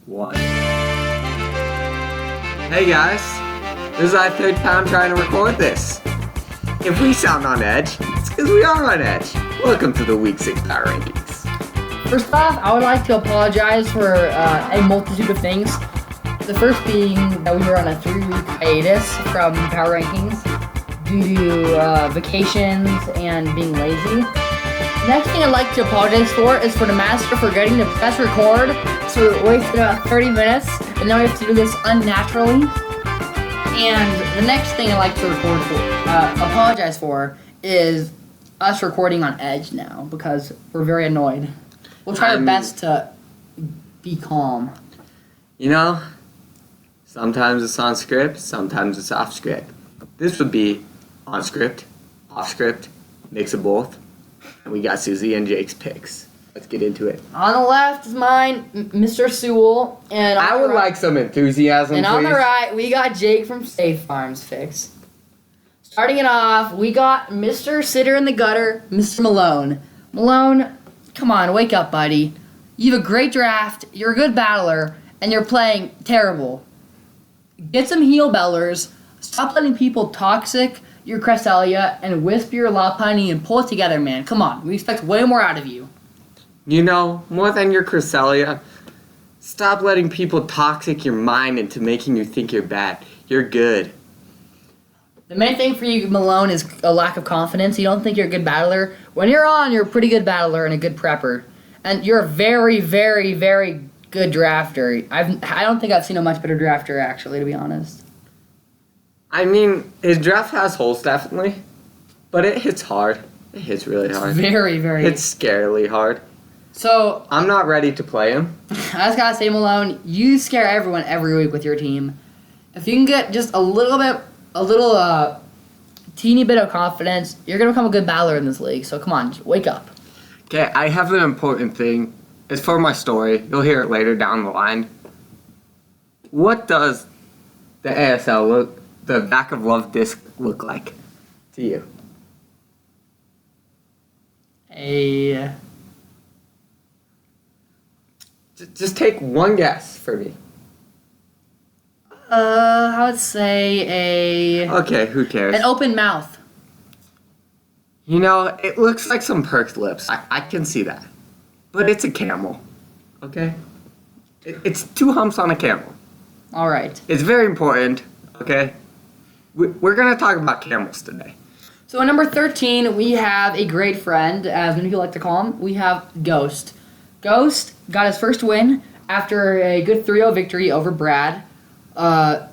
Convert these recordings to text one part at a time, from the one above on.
1. Hey guys, this is our third time trying to record this. If we sound on edge, it's because we are on edge. Welcome to the Week 6 Power Rankings. First off, I would like to apologize for a multitude of things. The first being that we were on a 3-week hiatus from Power Rankings due to vacations and being lazy. Next thing I'd like to apologize for is for Damaster for getting the press record. So we wasted about 30 minutes, and now we have to do this unnaturally. And the next thing I'd like to apologize for is us recording on edge now because we're very annoyed. We'll try our best to be calm. You know, sometimes it's on script, sometimes it's off script. This would be on script, off script, mix of both. And we got Suzie and Jake's picks. Let's get into it. On the left is mine, Mr. Sule, and I would like some enthusiasm, and please. on the right, we got Jake from Safe Farms picks. Starting it off, we got Mr. Sitter in the Gutter, Mr. Malone. Malone, come on, wake up, buddy. You have a great draft, you're a good battler, and you're playing terrible. Get some heel bellers, stop letting people toxic your Cresselia, and wisp your Lopunny and pull it together, man. Come on, we expect way more out of you. You know, more than your Cresselia, stop letting people toxic your mind into making you think you're bad. You're good. The main thing for you, Malone, is a lack of confidence. You don't think you're a good battler. When you're on, you're a pretty good battler and a good prepper. And you're a very, very, very good drafter. I don't think I've seen a much better drafter, actually, to be honest. I mean, his draft has holes, definitely. But it hits hard. It hits really hard. Very, very. It's scarily hard. So, I'm not ready to play him. I just gotta say, Malone, you scare everyone every week with your team. If you can get just a little teeny bit of confidence, you're gonna become a good battler in this league. So come on, wake up. Okay, I have an important thing. It's for my story. You'll hear it later down the line. What does the ASL the back of love disc look like to you? Just take one guess for me. I would say Okay, who cares? an open mouth. You know, it looks like some perked lips. I can see that. But it's a camel. Okay? It's 2 humps on a camel. All right. It's very important. Okay? We're going to talk about camels today. So at number 13, we have a great friend, as many people like to call him. We have Ghost. Ghost got his first win after a good 3-0 victory over Brad. I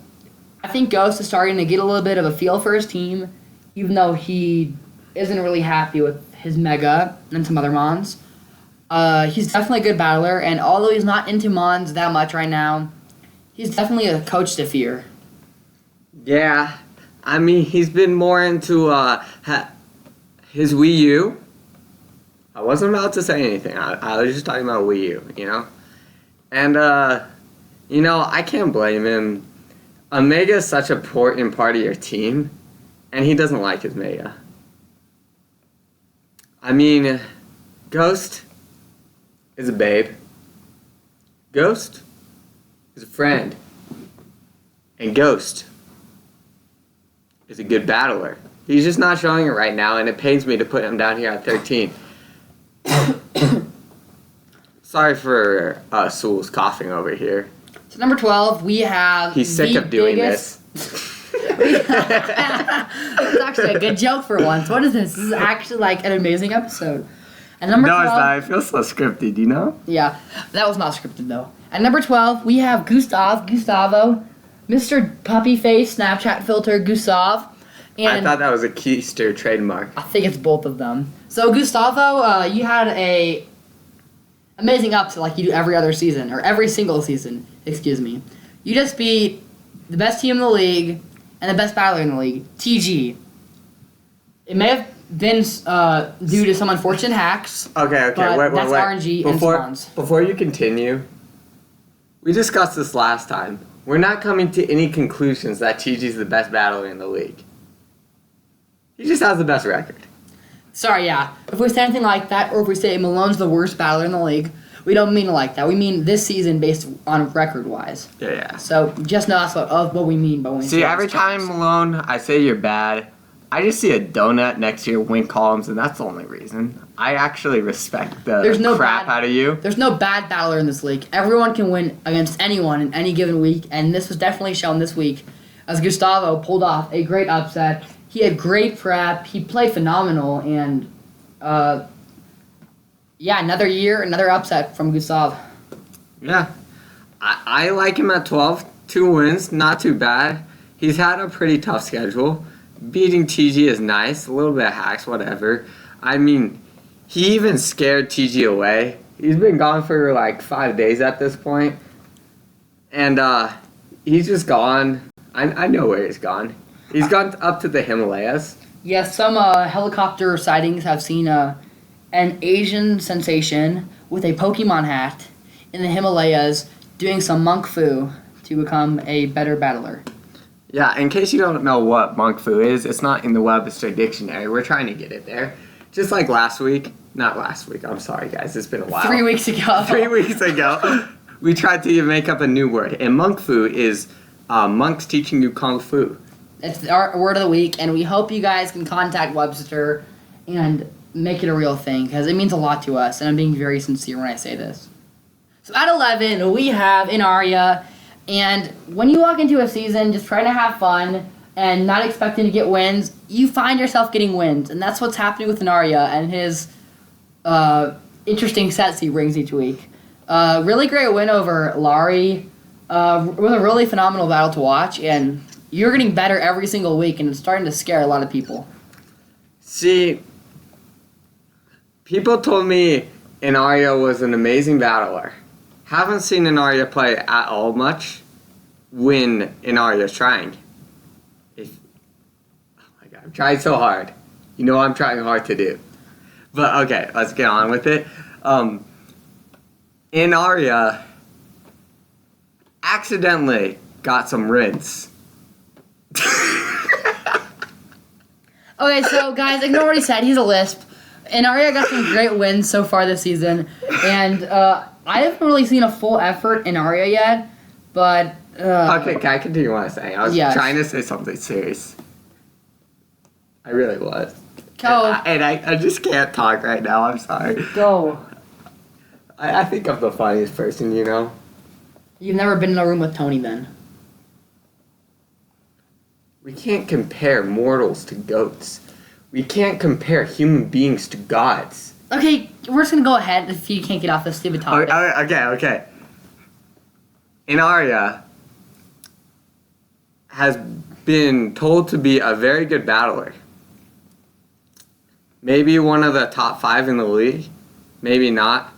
think Ghost is starting to get a little bit of a feel for his team, even though he isn't really happy with his Mega and some other Mons. He's definitely a good battler, and although he's not into Mons that much right now, he's definitely a coach to fear. Yeah. I mean, he's been more into his Wii U. I wasn't about to say anything. I was just talking about Wii U, you know? And, you know, I can't blame him. A Mega is such an important part of your team, and he doesn't like his Mega. I mean, Ghost is a babe. Ghost is a friend. And Ghost is a good battler. He's just not showing it right now, and it pains me to put him down here at 13. Sorry for Sule's coughing over here. So number 12, we have He's sick of doing this. It's actually a good joke for once. What is this? This is actually like an amazing episode. And number 12, No, it's not. It feels so scripted, you know? Yeah, that was not scripted though. At number 12, we have Gustavo, Mr. Puppy Face Snapchat Filter Gustav. And I thought that was a Keister trademark. I think it's both of them. So Gustavo, you had a amazing upset like you do every other season, or every single season, excuse me. You just beat the best team in the league and the best battler in the league, TG. It may have been due to some unfortunate hacks. Okay, but wait. that's RNG and spawns. Before you continue, we discussed this last time. We're not coming to any conclusions that TG's the best battler in the league. He just has the best record. Sorry, yeah. If we say anything like that, or if we say Malone's the worst battler in the league, We don't mean it like that. We mean this season based on record-wise. Yeah. So just know that's what we mean by when we See, say every this. time, Malone, I say you're bad, I just see a donut next to your win columns, and that's the only reason. I actually respect the crap out of you. There's no bad battler in this league. Everyone can win against anyone in any given week, and this was definitely shown this week as Gustavo pulled off a great upset. He had great prep. He played phenomenal, and another year, another upset from Gustav. Yeah. I like him at 12. 2 wins, not too bad. He's had a pretty tough schedule. Beating TG is nice. A little bit of hacks, whatever. I mean, he even scared TG away. He's been gone for like 5 days at this point. And he's just gone. I know where he's gone. He's gone up to the Himalayas. Yes, some helicopter sightings have seen an Asian sensation with a Pokemon hat in the Himalayas doing some monk fu to become a better battler. Yeah, in case you don't know what monk fu is, it's not in the Webster Dictionary. We're trying to get it there. Just like last week. Not last week. I'm sorry, guys. It's been a while. 3 weeks ago. 3 weeks ago. We tried to make up a new word. And monk fu is monks teaching you kung fu. It's our word of the week, and we hope you guys can contact Webster and make it a real thing, because it means a lot to us, and I'm being very sincere when I say this. So at 11, we have Inaria, and when you walk into a season just trying to have fun and not expecting to get wins, you find yourself getting wins, and that's what's happening with Inaria and his interesting sets he brings each week. Really great win over Laurie. Was a really phenomenal battle to watch, and you're getting better every single week, and it's starting to scare a lot of people. See, people told me Inaria was an amazing battler. Haven't seen Inaria play at all much when Inaria's trying. Oh my god, I'm trying so hard. You know what I'm trying hard to do. But okay, let's get on with it. Inaria accidentally got some rinse. Okay, so guys, ignore what he said. He's a lisp. Inaria got some great wins so far this season, and I haven't really seen a full effort in Aria yet, but... okay, can I continue what I'm saying? I was trying to say something serious. I really was. Go. And I just can't talk right now, I'm sorry. Go. I think I'm the funniest person, you know? You've never been in a room with Tony, then? We can't compare mortals to goats. We can't compare human beings to gods. Okay, we're just gonna go ahead if you can't get off this stupid topic. Okay. Inaria has been told to be a very good battler. Maybe one of the top 5 in the league. Maybe not.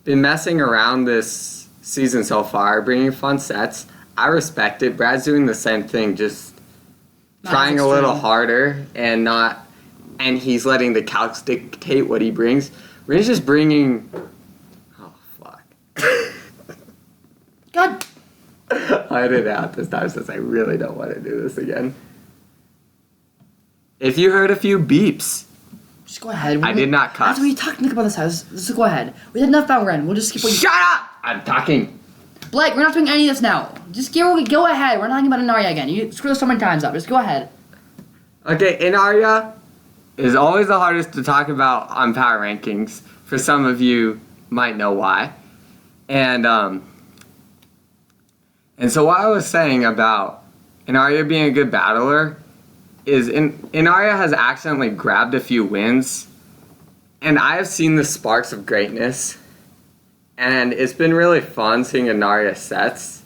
Been messing around this season so far, bringing fun sets. I respect it. Brad's doing the same thing, just trying a little harder and he's letting the calcs dictate what he brings. We're just bringing... Oh, fuck. God. I did it out this time since I really don't want to do this again. If you heard a few beeps... Just go ahead. I did not cuss. After we talked about this house, just go ahead. We had enough Valorant. We'll just skip what you... Shut up! I'm talking. Blake, we're not doing any of this now. Just go ahead. We're not talking about Inaria again. You screw so many times up. Just go ahead. Okay, Inaria is always the hardest to talk about on power rankings. For some of you might know why. And so what I was saying about Inaria being a good battler is Inaria has accidentally grabbed a few wins, and I have seen the sparks of greatness, and it's been really fun seeing Inaria sets.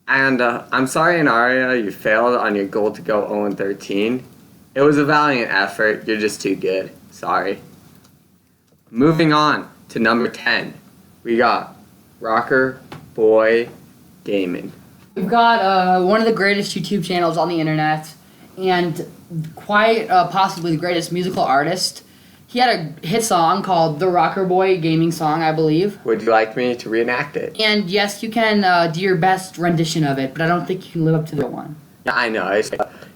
And I'm sorry, Inaria, you failed on your goal to go 0-13. It was a valiant effort. You're just too good. Sorry. Moving on to number 10, we got RockerboyGaming. We've got one of the greatest YouTube channels on the internet, and quite possibly the greatest musical artist. He had a hit song called the RockerboyGaming song, I believe. Would you like me to reenact it? And yes, you can do your best rendition of it, but I don't think you can live up to the one. Yeah, I know.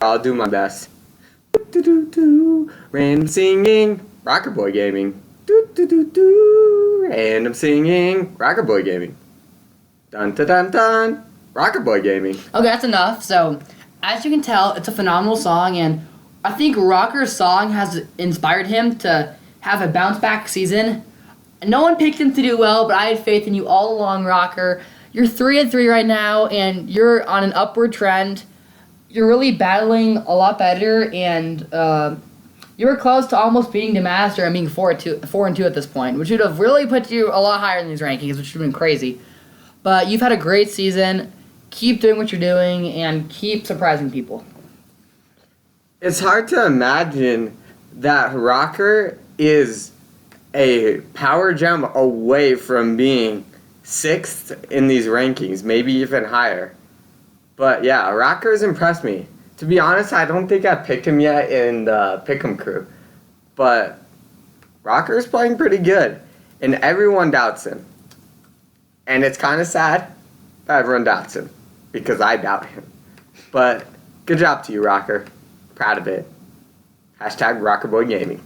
I'll do my best. Do-do-do-do. Random singing. RockerboyGaming. Do-do-do-do. Random singing. RockerboyGaming. Dun dun dun dun. RockerboyGaming. Okay, that's enough. So, as you can tell, it's a phenomenal song, and I think Rocker's song has inspired him to have a bounce back season. No one picked him to do well, but I had faith in you all along, Rocker. You're 3-3 right now, and you're on an upward trend. You're really battling a lot better, and you were close to almost beating Damaster and being 4-2 at this point, which would have really put you a lot higher in these rankings, which would have been crazy. But you've had a great season. Keep doing what you're doing, and keep surprising people. It's hard to imagine that Rocker is a power jump away from being 6th in these rankings, maybe even higher. But yeah, Rocker's impressed me. To be honest, I don't think I've picked him yet in the Pick'em crew. But Rocker's playing pretty good, and everyone doubts him. And it's kind of sad that everyone doubts him, because I doubt him. But good job to you, Rocker. Proud of it. Hashtag RockerboyGaming.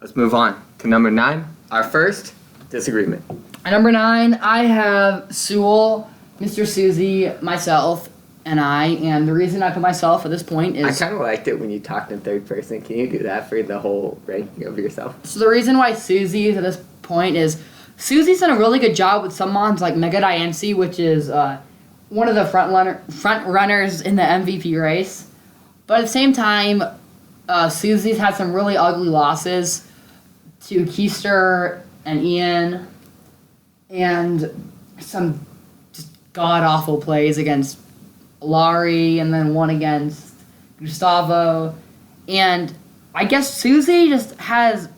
Let's move on to number 9, our first disagreement. At number 9, I have Sule, Mr. Suzie, myself, and I. And the reason I put myself at this point is... I kind of liked it when you talked in third person. Can you do that for the whole ranking of yourself? So the reason why Suzie is at this point is Suzie's done a really good job with some mods like Mega Diancie, which is one of the front runners in the MVP race. But at the same time, Suzie's had some really ugly losses to Keister and Ian, and some just god-awful plays against Laurie, and then one against Gustavo. And I guess Suzie just has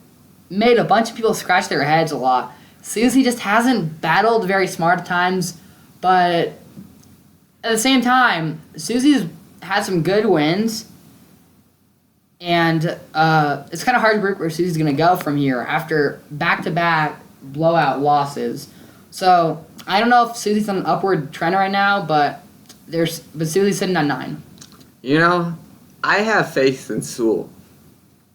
made a bunch of people scratch their heads a lot. Suzie just hasn't battled very smart at times, but at the same time, Suzie's had some good wins, and it's kind of hard to predict where Suzie's going to go from here after back-to-back blowout losses. So I don't know if Suzie's on an upward trend right now, but Suzie's sitting on 9. You know, I have faith in Sule,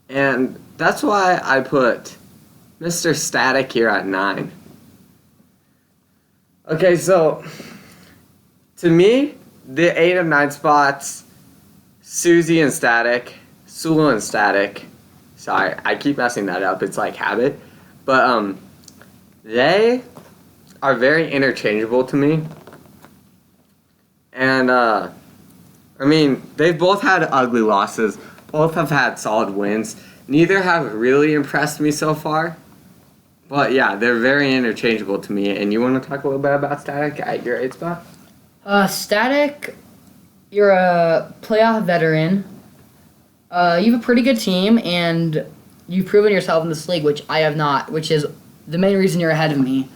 and that's why I put Mr. Static here at 9. Okay, so to me, the 8 of 9 spots, Suzie and Static, Sule and Static. Sorry, I keep messing that up. It's like habit. But they are very interchangeable to me. And I mean, they've both had ugly losses. Both have had solid wins. Neither have really impressed me so far. But yeah, they're very interchangeable to me. And you want to talk a little bit about Static at your 8 spot? Static, you're a playoff veteran. You have a pretty good team, and you've proven yourself in this league, which I have not, which is the main reason you're ahead of me.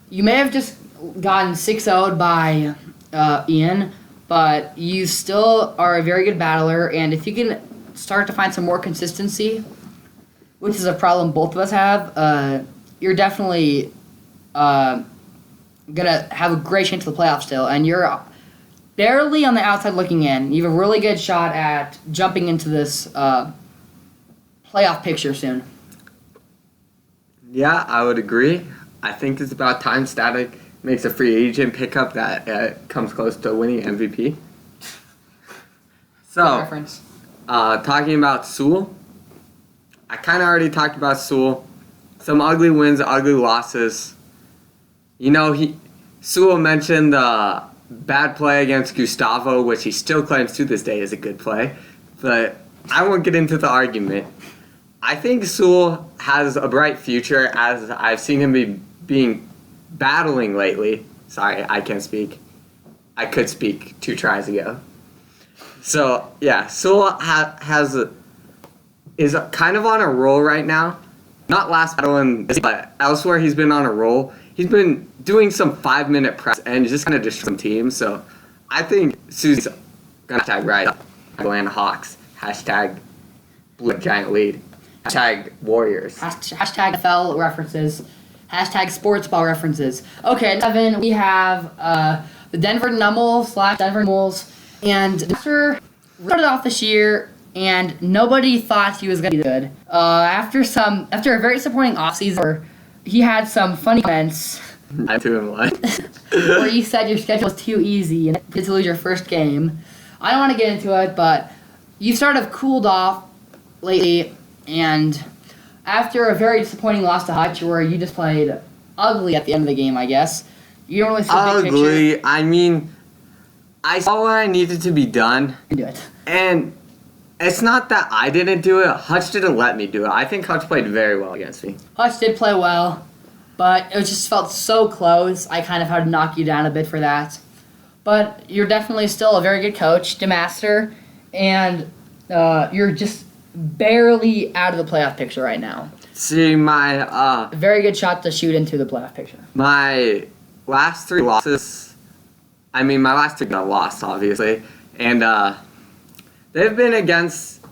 You may have just gotten 6-0'd by Ian, but you still are a very good battler, and if you can start to find some more consistency, which is a problem both of us have, you're definitely going to have a great chance of the playoffs still, and you're barely on the outside looking in. You have a really good shot at jumping into this playoff picture soon. Yeah, I would agree. I think it's about time Static makes a free agent pickup that comes close to winning MVP. So, talking about Sule, I kind of already talked about Sule. Some ugly wins, ugly losses. You know, Sule mentioned the bad play against Gustavo, which he still claims to this day is a good play. But I won't get into the argument. I think Sule has a bright future, as I've seen him being battling lately. Sorry, I can't speak. I could speak 2 tries ago. So, yeah, Sule is kind of on a roll right now. Not last battle, but elsewhere he's been on a roll. He's been doing some 5-minute press and just kind of destroy some teams. So I think Suzie's going to #right up. Atlanta Hawks. #Blue Giant Lead. #Warriors. #FL references. #sports ball references. Okay, 7, we have the Denver Nummels / Denver Moles. And after started off this year, and nobody thought he was going to be good. After a very disappointing offseason, he had some funny comments. I'm 2-1. Where you said your schedule was too easy and you had to lose your first game. I don't want to get into it, but you sort of cooled off lately, and after a very disappointing loss to Hutch, where you just played ugly at the end of the game, I guess. You don't really see the big picture. Ugly. I mean, I saw what I needed to be done. You do it. And it's not that I didn't do it. Hutch didn't let me do it. I think Hutch played very well against me. Hutch did play well, but it just felt so close. I kind of had to knock you down a bit for that. But you're definitely still a very good coach, Damaster, and you're just barely out of the playoff picture right now. See, my Very good shot to shoot into the playoff picture. my last 3 losses, I mean, my last 3 got lost, obviously, and they've been against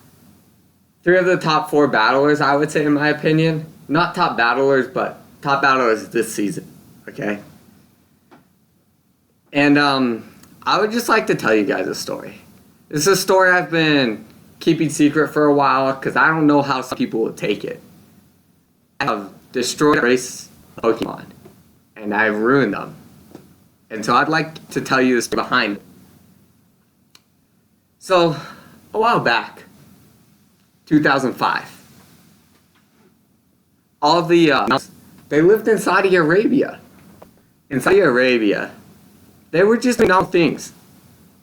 3 of the top 4 battlers, I would say, in my opinion. Not top battlers, but top battlers this season, okay? And I would just like to tell you guys a story. This is a story I've been keeping secret for a while because I don't know how some people will take it. I have destroyed a race of Pokemon, and I've ruined them. And so I'd like to tell you the story behind it. So, a while back, 2005, all the they lived in Saudi Arabia. In Saudi Arabia, they were just doing normal things,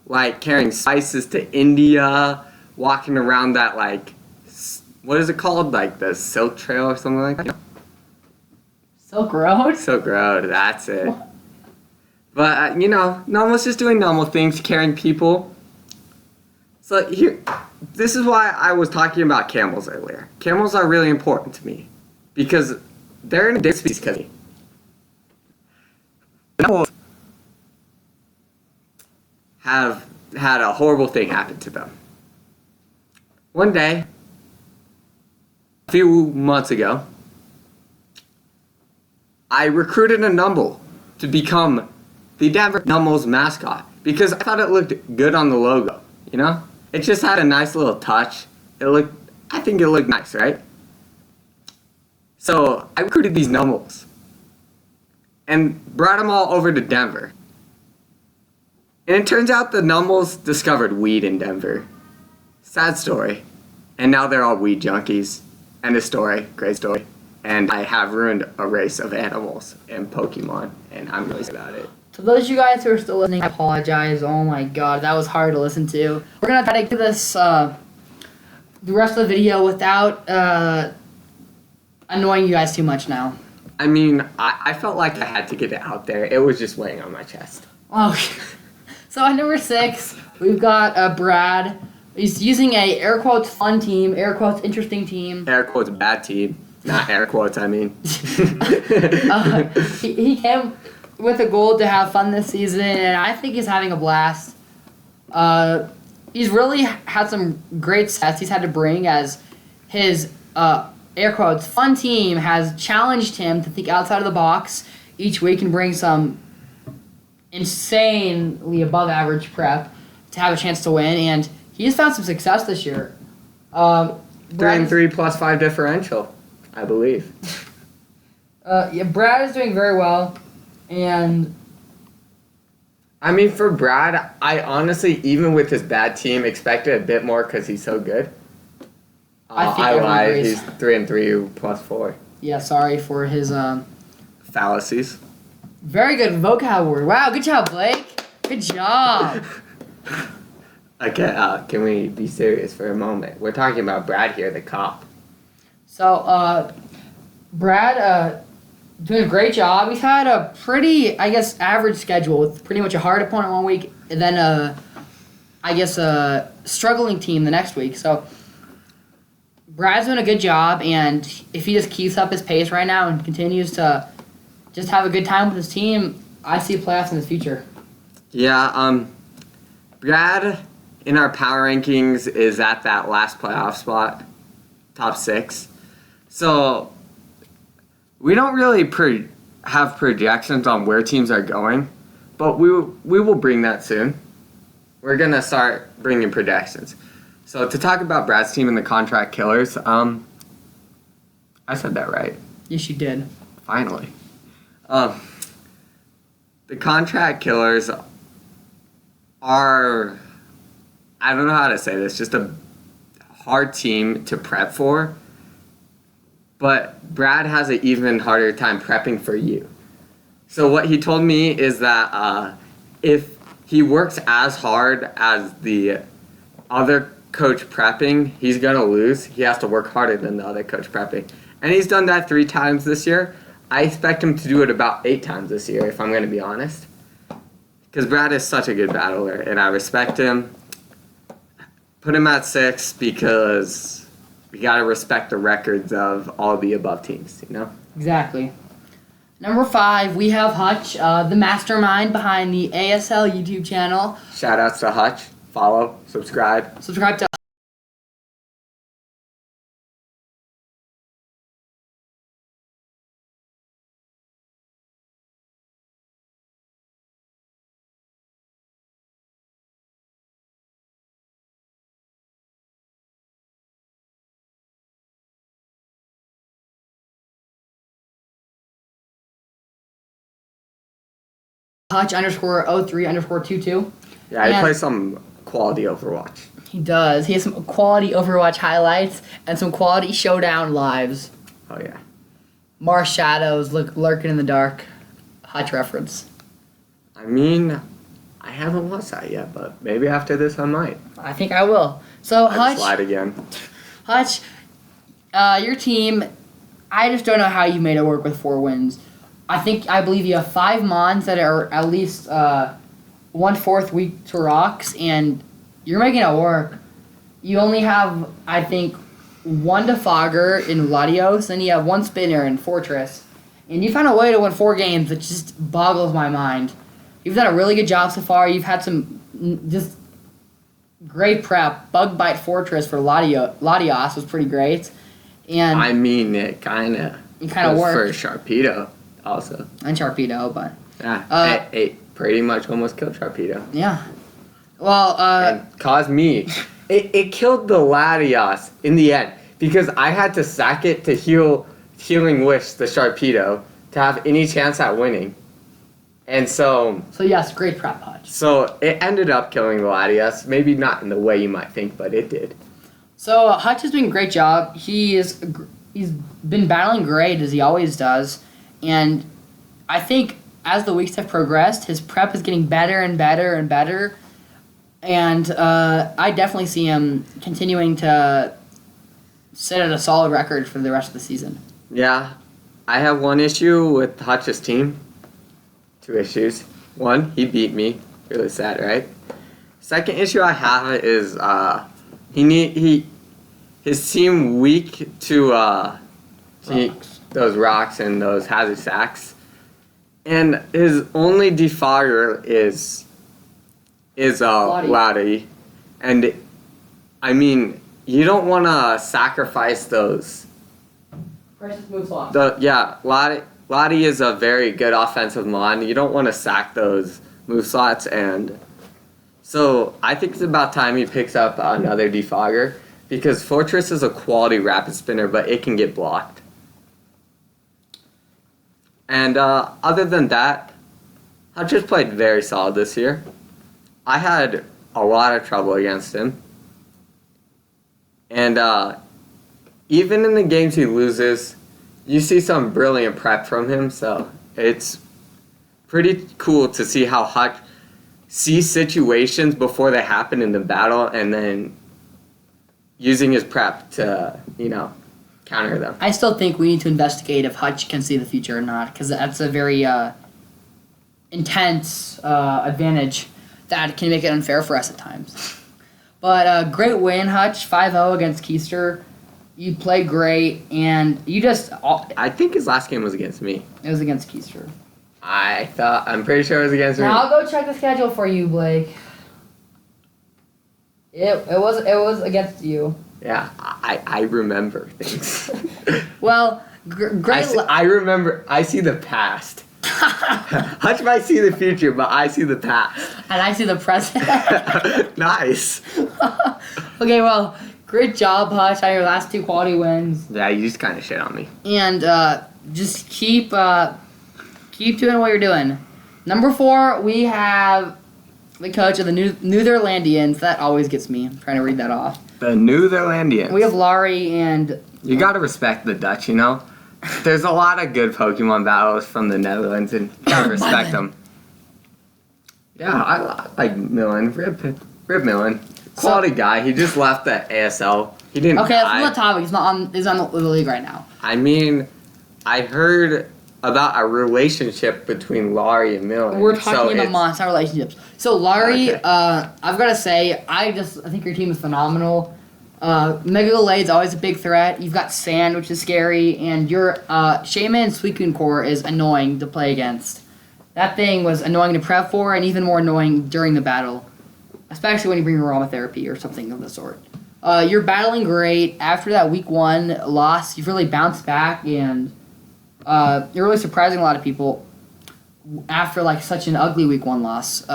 like carrying spices to India, walking around that, like, what is it called? Like the Silk Trail or something like that? Silk Road? Silk Road, that's it. But, Normal's just doing normal things, carrying people. So here, this is why I was talking about camels earlier. Camels are really important to me because they're an endangered species. Camels have had a horrible thing happen to them. One day, a few months ago, I recruited a Numble to become the Denver Numble's mascot because I thought it looked good on the logo, It just had a nice little touch. I think it looked nice, right? So I recruited these Numbles and brought them all over to Denver. And it turns out the Numbles discovered weed in Denver. Sad story. And now they're all weed junkies. End of story. Great story. And I have ruined a race of animals and Pokemon, and I'm really sad about it. To those of you guys who are still listening, I apologize. Oh my god, that was hard to listen to. We're going to try to do this the rest of the video without annoying you guys too much now. I mean, I felt like I had to get it out there. It was just weighing on my chest. Okay. So at number 6, we've got Brad. He's using a air quotes fun team, air quotes interesting team. Air quotes bad team. Not air quotes, I mean. He came with a goal to have fun this season, and I think he's having a blast. He's really had some great sets he's had to bring as his air quotes fun team has challenged him to think outside of the box each week and bring some insanely above average prep to have a chance to win, and he's found some success this year. 3-3 plus 5 differential, I believe. Brad is doing very well, and I mean, for Brad, I honestly, even with his bad team, expected a bit more because he's so good. I lied. agrees. He's 3-3 plus 4. Yeah, sorry for his Fallacies. very good vocab word. Wow, good job, Blake. Good job. Okay, can we be serious for a moment? We're talking about Brad here, the cop. So, Brad, doing a great job. He's had a pretty, average schedule with pretty much a hard opponent one week and then a struggling team the next week. So, Brad's doing a good job, and if he just keeps up his pace right now and continues to just have a good time with his team, I see playoffs in his future. Yeah, Brad in our power rankings is at that last playoff spot, top 6. So we don't really have projections on where teams are going, but we will bring that soon. We're gonna start bringing projections. So to talk about Brad's team and the contract killers, I said that right. Yes, you did. Finally. The contract killers are, I don't know how to say this, just a hard team to prep for. But Brad has an even harder time prepping for you. So what he told me is that if he works as hard as the other coach prepping, he's going to lose. He has to work harder than the other coach prepping. And he's done that 3 times this year. I expect him to do it about 8 times this year, if I'm going to be honest. Because Brad is such a good battler, and I respect him. Put him at 6 because we got to respect the records of all the above teams, you know? Exactly. Number 5, we have Hutch, the mastermind behind the ASL YouTube channel. Shout outs to Hutch. Follow, subscribe. Subscribe to Hutch _03_22. Yeah, he plays some quality Overwatch. He does. He has some quality Overwatch highlights and some quality Showdown lives. Oh, yeah. Mars Shadows lurking in the dark. Hutch reference. I mean, I haven't watched that yet, but maybe after this I might. I think I will. So, Hutch. Slide again. Hutch, your team, I just don't know how you made it work with 4 wins. I believe you have 5 Mons that are at least 1/4 weak to rocks, and you're making it work. You only have, I think, 1 defogger in Latios, and you have 1 spinner in Fortress. And you found a way to win 4 games that just boggles my mind. You've done a really good job so far. You've had some just great prep. Bug Bite Fortress for Latios was pretty great. And I mean, it kind of worked. For Sharpedo also. And Sharpedo, but... Yeah, it pretty much almost killed Sharpedo. Yeah. Well, and caused me. It killed the Latios in the end because I had to sack it to Healing Wish the Sharpedo to have any chance at winning. And so yes, great prep, Hutch. So it ended up killing the Latios. Maybe not in the way you might think, but it did. So Hutch is doing a great job. He's been battling great as he always does. And I think as the weeks have progressed, his prep is getting better and better and better. And I definitely see him continuing to set at a solid record for the rest of the season. Yeah. I have 1 issue with Hutch's team. 2 issues. 1, he beat me. Really sad, right? Second issue I have is his team weak to those rocks and those hazard sacks. And his only defogger is Lottie. And I mean, you don't want to sacrifice those. Precious move slots. Lottie is a very good offensive mon. You don't want to sack those move slots, and so I think it's about time he picks up another defogger because Fortress is a quality rapid spinner, but it can get blocked. And other than that, Hutch just played very solid this year. I had a lot of trouble against him. And even in the games he loses, you see some brilliant prep from him, so it's pretty cool to see how Hutch sees situations before they happen in the battle and then using his prep to, counter them. I still think we need to investigate if Hutch can see the future or not, because that's a very intense advantage that can make it unfair for us at times. But great win, Hutch, 5-0 against Keister. You played great, and you just... I think his last game was against me. It was against Keister. I'm pretty sure it was against me. Now I'll go check the schedule for you, Blake. It was against you. Yeah, I remember things. Well, great... I remember... I see the past. Hutch might see the future, but I see the past. And I see the present. Nice. Okay, well, great job, Hutch, on your last 2 quality wins. Yeah, you just kind of shit on me. And just keep doing what you're doing. Number 4, we have the coach of the Netherlandians. That always gets me. I'm trying to read that off. The Netherlandians. We have Laurie and... You gotta respect the Dutch, you know? There's a lot of good Pokemon battles from the Netherlands, and you gotta respect them. Yeah, I like Millen. Rip Millen. Quality guy. He just left the ASL. He didn't Okay, that's not the topic. He's on the league right now. I mean, I heard about a relationship between Laurie and Millen. We're talking about monster relationships. So Laurie, Okay. I've got to say, I think your team is phenomenal. Mega Gallade's always a big threat. You've got Sand, which is scary, and your Shaman Suicune Core is annoying to play against. That thing was annoying to prep for, and even more annoying during the battle, especially when you bring aromatherapy or something of the sort. You're battling great. After that week 1 loss, you've really bounced back, and you're really surprising a lot of people after like such an ugly week 1 loss.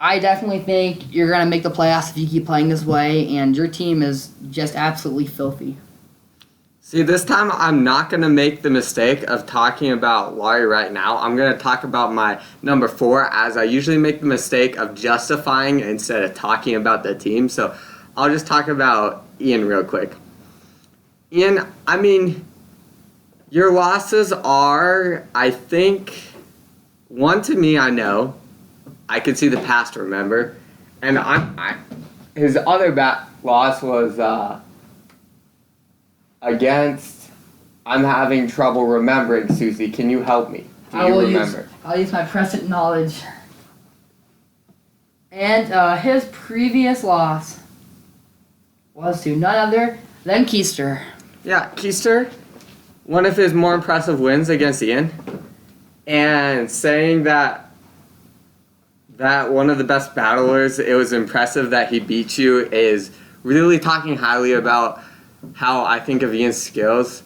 I definitely think you're going to make the playoffs if you keep playing this way, and your team is just absolutely filthy. See, this time I'm not going to make the mistake of talking about Laurie right now. I'm going to talk about my number 4, as I usually make the mistake of justifying instead of talking about the team. So I'll just talk about Ian real quick. Ian, I mean, your losses are, I think, one to me, I know. I could see the past, remember. And his other loss was against, I'm having trouble remembering, Suzie. Can you help me? Do you remember? I'll use my present knowledge. And his previous loss was to none other than Keister. Yeah, Keister, one of his more impressive wins against Ian. And saying that one of the best battlers, it was impressive that he beat you, is really talking highly about how I think of Ian's skills.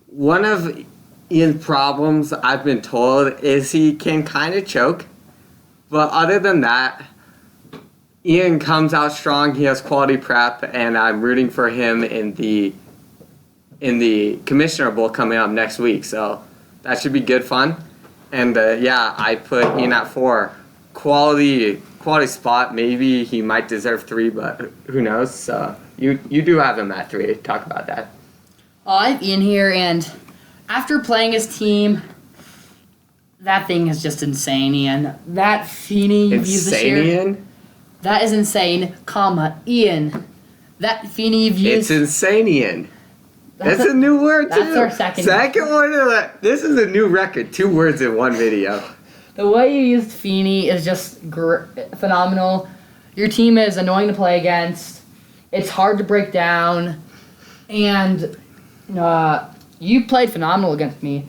One of Ian's problems, I've been told, is he can kind of choke. But other than that, Ian comes out strong. He has quality prep, and I'm rooting for him in the Commissioner Bowl coming up next week. So that should be good fun. And yeah, I put Ian at 4. Quality spot. Maybe he might deserve 3, but who knows? You do have him at 3. Talk about that. I have Ian here, and after playing his team, that thing is just insane, Ian. That Feeny you've used this year. Insane? That is insane, Ian. That Feeny you've used. It's insane, Ian. That's a new word, too. That's our second word of that. This is a new record. 2 words in one video. The way you used Feeny is just phenomenal. Your team is annoying to play against. It's hard to break down. And you played phenomenal against me.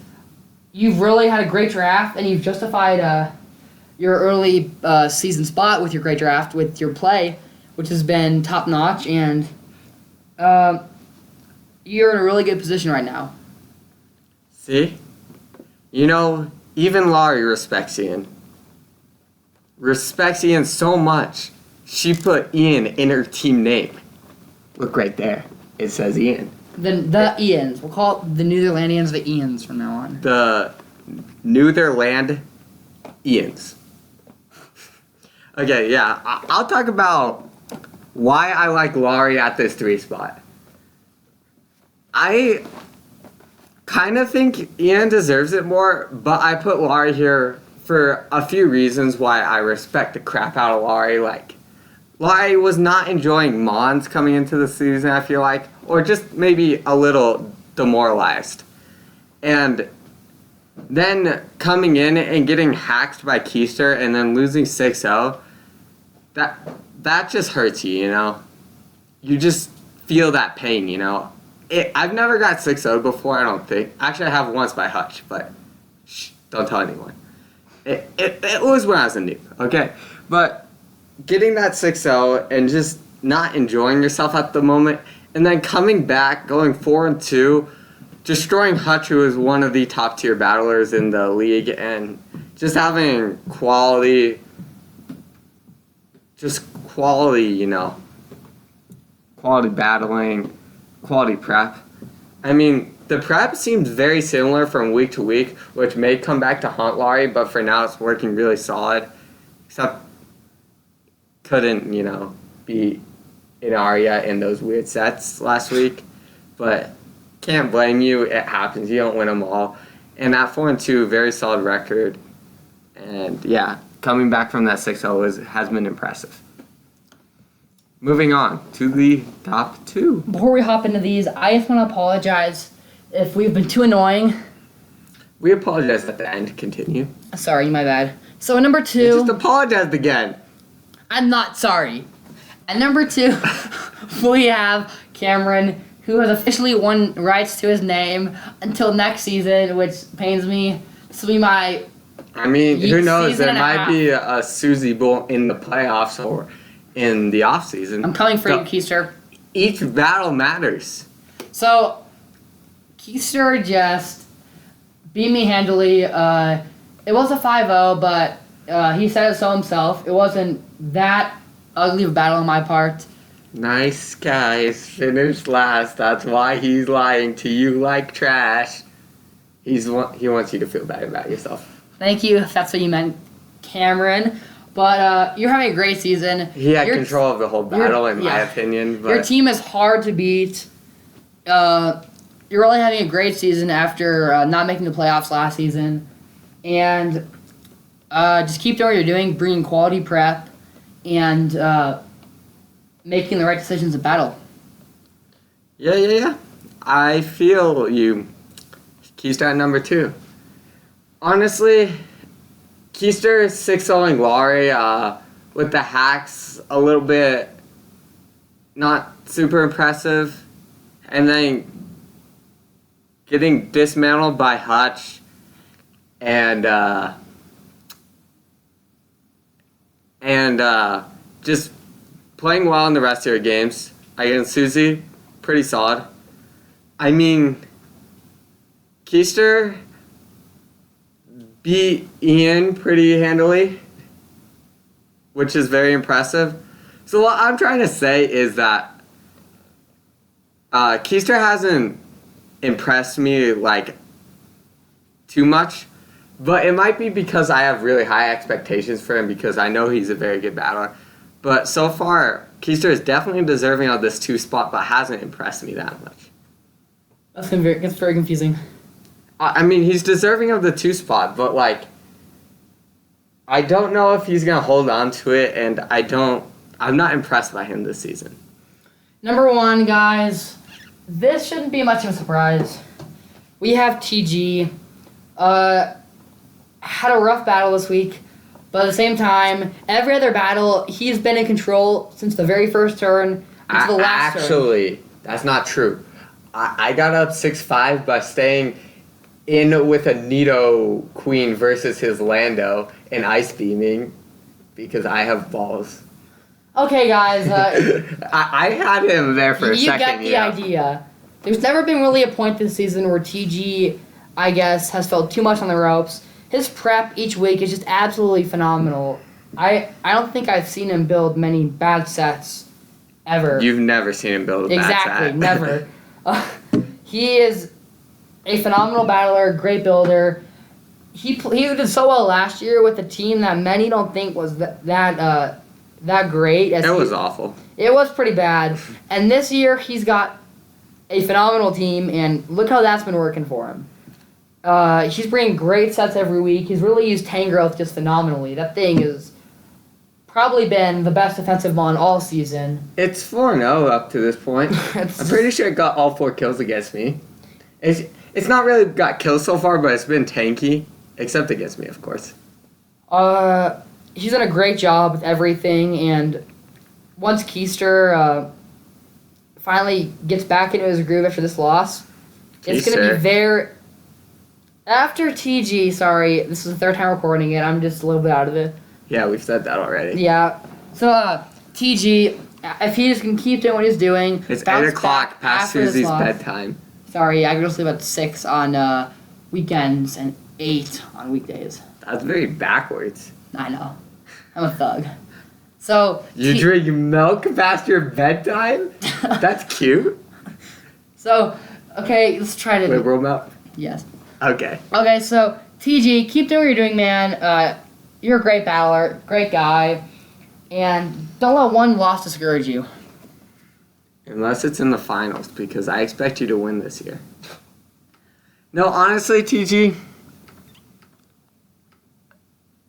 You've really had a great draft, and you've justified your early season spot with your great draft, with your play, which has been top-notch. And you're in a really good position right now. See? You know, even Laurie respects Ian. Respects Ian so much. She put Ian in her team name. Look right there. It says Ian. The Ians. We'll call it the Netherlandians the Ians from now on. The Netherland Ians. Okay, yeah. I'll talk about why I like Laurie at this 3 spot. I kind of think Ian deserves it more, but I put Laurie here for a few reasons why I respect the crap out of Laurie. Like, Laurie was not enjoying Mons coming into the season, I feel like, or just maybe a little demoralized. And then coming in and getting hacked by Keister and then losing 6-0, that just hurts you, you know? You just feel that pain, you know? I've never got 6-0 before, I don't think. Actually, I have once by Hutch, but shh, don't tell anyone. It was when I was a noob, okay? But getting that 6-0 and just not enjoying yourself at the moment, and then coming back, going 4-2, destroying Hutch, who is one of the top-tier battlers in the league, and just having quality, you know, quality battling, quality prep. I mean, the prep seems very similar from week to week, which may come back to haunt Laurie, but for now it's working really solid. Except couldn't, beat Inaria in those weird sets last week. But can't blame you. It happens. You don't win them all. And that 4-2, very solid record. And yeah, coming back from that 6-0 has been impressive. Moving on to the top 2. Before we hop into these, I just want to apologize if we've been too annoying. We apologize at the end. Continue. Sorry, my bad. So at number 2... You just apologized again. I'm not sorry. At number 2, we have Cameron, who has officially won rights to his name until next season, which pains me. This will be my... I mean, who knows? There might be a Suzie Bowl in the playoffs or in the offseason. I'm coming for you, Keister. Each battle matters. So, Keister just beat me handily. It was a 5-0, but he said it so himself. It wasn't that ugly of a battle on my part. Nice guys, finished last. That's why he's lying to you like trash. He wants you to feel bad about yourself. Thank you, if that's what you meant, Cameron. But you're having a great season. He had control of the whole battle, in my opinion. But your team is hard to beat. You're really having a great season after not making the playoffs last season. And just keep doing what you're doing, bringing quality prep, and making the right decisions in battle. Yeah. I feel you. Keister at number 2. Honestly, Keister 6-0ing Laurie with the hacks a little bit not super impressive. And then getting dismantled by Hutch and just playing well in the rest of your games. Against Suzie, pretty solid. I mean, Keister beat Ian pretty handily, which is very impressive. So what I'm trying to say is that Keister hasn't impressed me too much, but it might be because I have really high expectations for him because I know he's a very good battler. But so far, Keister is definitely deserving of this 2 spot, but hasn't impressed me that much. That's very confusing. I mean, he's deserving of the 2 spot, but I don't know if he's gonna hold on to it, and I'm not impressed by him this season. Number 1, guys, this shouldn't be much of a surprise. We have TG. Had a rough battle this week, but at the same time, every other battle, he's been in control since the very first turn until the last turn. Actually, that's not true. I got up 6-5 by staying in with a Nido Queen versus his Lando and ice beaming because I have balls. Okay, guys. I had him there for a second. You get the idea. There's never been really a point this season where TG, I guess, has felt too much on the ropes. His prep each week is just absolutely phenomenal. I don't think I've seen him build many bad sets ever. You've never seen him build a bad set. Exactly, never. He is a phenomenal battler, great builder. He did so well last year with a team that many don't think was that great. It was awful. It was pretty bad. And this year he's got a phenomenal team, and look how that's been working for him. He's bringing great sets every week. He's really used Tangrowth just phenomenally. That thing has probably been the best defensive mon all season. It's 4-0 up to this point. I'm pretty sure it got all 4 kills against me. It's not really got kills so far, but it's been tanky, except against me, of course. He's done a great job with everything, and once Keister finally gets back into his groove after this loss, it's going to be very... After TG, sorry, this is the 3rd time recording it, I'm just a little bit out of it. Yeah, we've said that already. Yeah. So, TG, if he just can keep doing what he's doing... It's 8 o'clock past Susie's bedtime. Sorry, I go to sleep at 6 on weekends and 8 on weekdays. That's very backwards. I know. I'm a thug. So... You drink milk past your bedtime? That's cute. So, Okay, let's try to. Wait, roll up? Yes. Okay. Okay, so TG, keep doing what you're doing, man. You're a great battler, great guy, and don't let one loss discourage you. Unless it's in the finals, because I expect you to win this year. No, honestly, TG,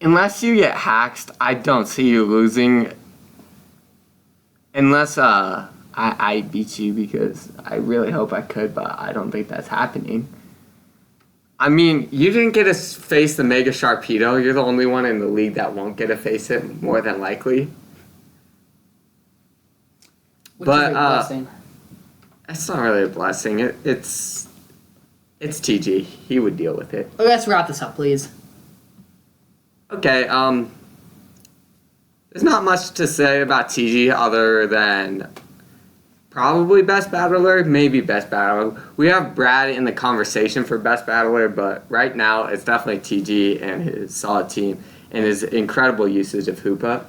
unless you get hacked, I don't see you losing. Unless I beat you, because I really hope I could, but I don't think that's happening. I mean, you didn't get to face the Mega Sharpedo. You're the only one in the league that won't get to face it, more than likely. Which is a blessing. It's not really a blessing. It's TG. He would deal with it. Okay, let's wrap this up, please. Okay, there's not much to say about TG other than probably best battler, maybe best battler. We have Brad in the conversation for best battler, but right now it's definitely TG and his solid team and his incredible usage of Hoopa.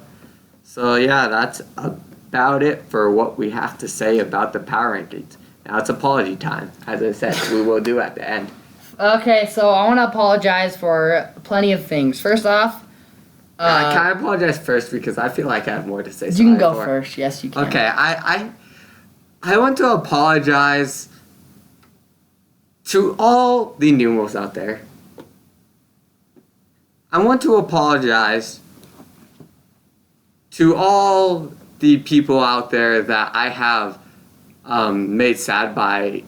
So yeah, that's about it for what we have to say about the power rankings. Now it's apology time, as I said, we will do at the end. Okay, so I want to apologize for plenty of things. First off, Can I apologize first because I feel like I have more to say. You can go first. Yes, you can. Okay, I want to apologize to all the Numos out there. I want to apologize to all the people out there that I have made sad by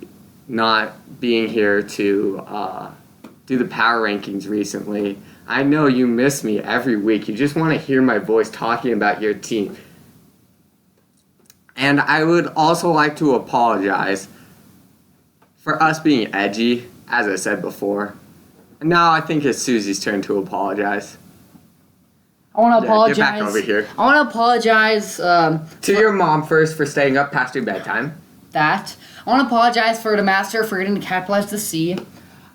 not being here to do the power rankings recently. I know you miss me every week. You just want to hear my voice talking about your team. And I would also like to apologize for us being edgy, as I said before. And now I think it's Susie's turn to apologize. I want to apologize. Get back over here. I want to apologize to your mom first for staying up past your bedtime. That. I want to apologize for Damaster for getting to capitalize the C.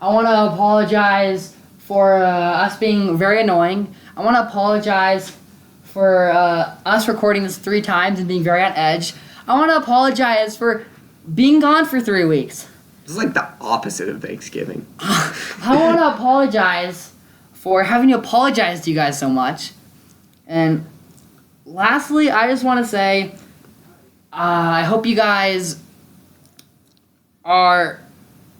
I want to apologize for us being very annoying. I want to apologize for us recording this 3 times and being very on edge. I want to apologize for being gone for 3 weeks. This is like the opposite of Thanksgiving. I want to apologize for having to apologize to you guys so much. And lastly, I just want to say I hope you guys are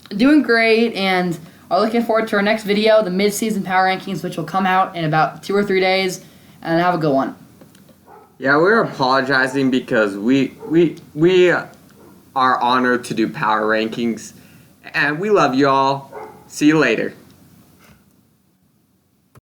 doing great and are looking forward to our next video, the mid-season power rankings, which will come out in about 2 or 3 days. And have a good one. Yeah, we're apologizing because we are honored to do power rankings, and we love you all. See you later.